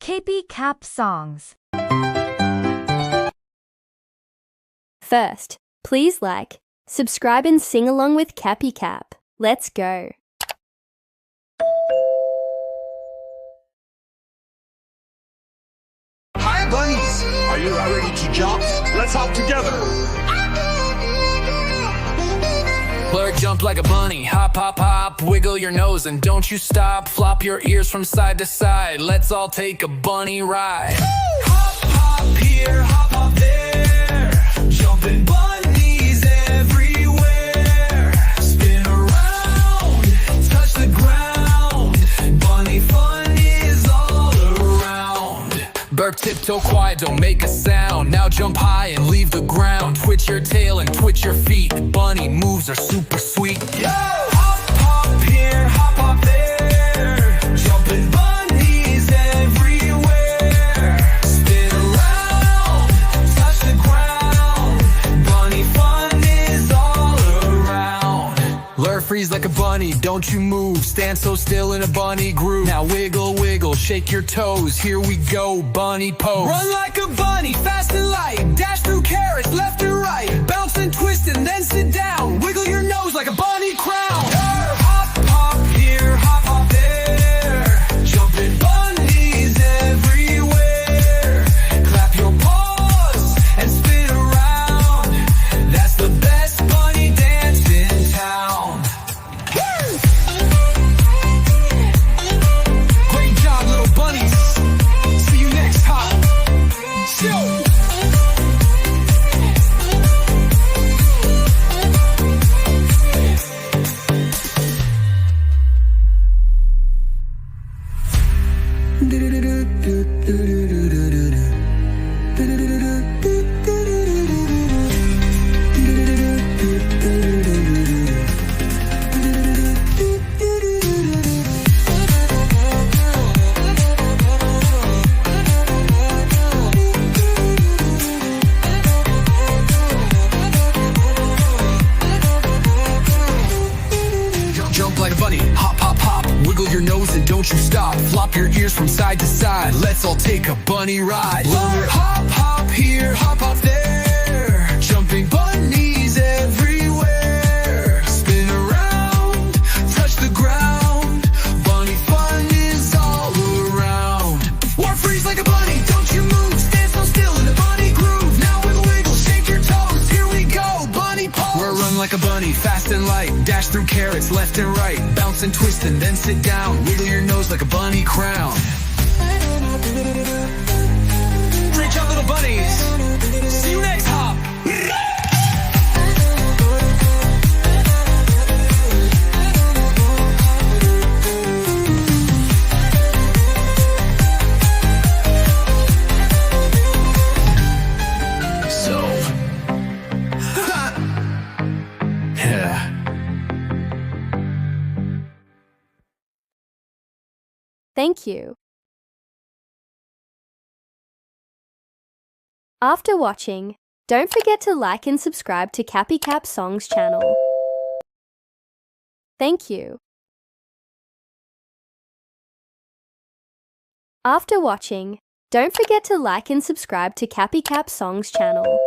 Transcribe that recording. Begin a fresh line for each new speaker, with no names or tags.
Capy Cap songs.
First, please like, subscribe and sing along with Capy Cap. Let's go.
Hi, bunnies! Are you ready to jump? Let's hop together!
Blur, jump like a bunny, hop, hop, hop, wiggle your nose and don't you stop. Flop your ears from side to side, let's all take a bunny ride. Hop, hop here, hop, hop there, jumping bunnies everywhere. Spin around, touch the ground, bunny fun is all around. Burp, tiptoe, quiet, don't make a sound. Now jump high and leave the ground. Twitch your tail and twitch your feet. Bunny moves are super sweet. Yo! Hop, hop here, hop, hop there. Jumping bunnies everywhere. Spin around, touch the ground. Bunny fun is all around. Lure, freeze like a bunny, don't you move. Stand so still in a bunny groove. Now wiggle, wiggle, shake your toes. Here we go, bunny pose. Run like a bunny, fast and light. Dash through carrots, left and right. Bounce and twist and then sit down. Wiggle your nose like a bunny crown. Hop, hop here, hop, hop there. Jumping bunnies everywhere. Clap your paws and spin around. That's the best bunny dance in town. Great job, little bunnies. See you next time. Chill. Jump like a bunny, hop, hop, hop. Wiggle your nose and don't you stop. Flop your ears from side to side. Let's all take a bunny ride. Hop, hop here, hop, hop there. Jumping bunnies everywhere. Spin around, touch the ground. Bunny fun is all around. War freeze like a bunny, don't you move. Stand so still in a bunny groove. Now wiggle, wiggle, shake your toes. Here we go, bunny pose. We're run like a bunny, fast and light. Dash through carrots, left and right. Bounce and twist and then sit down. Wiggle your nose like a bunny crown. Great job, little bunnies. See you next hop. So, yeah.
Thank you. After watching, don't forget to like and subscribe to Capy Cap Songs channel. Thank you. After watching, don't forget to like and subscribe to Capy Cap Songs channel.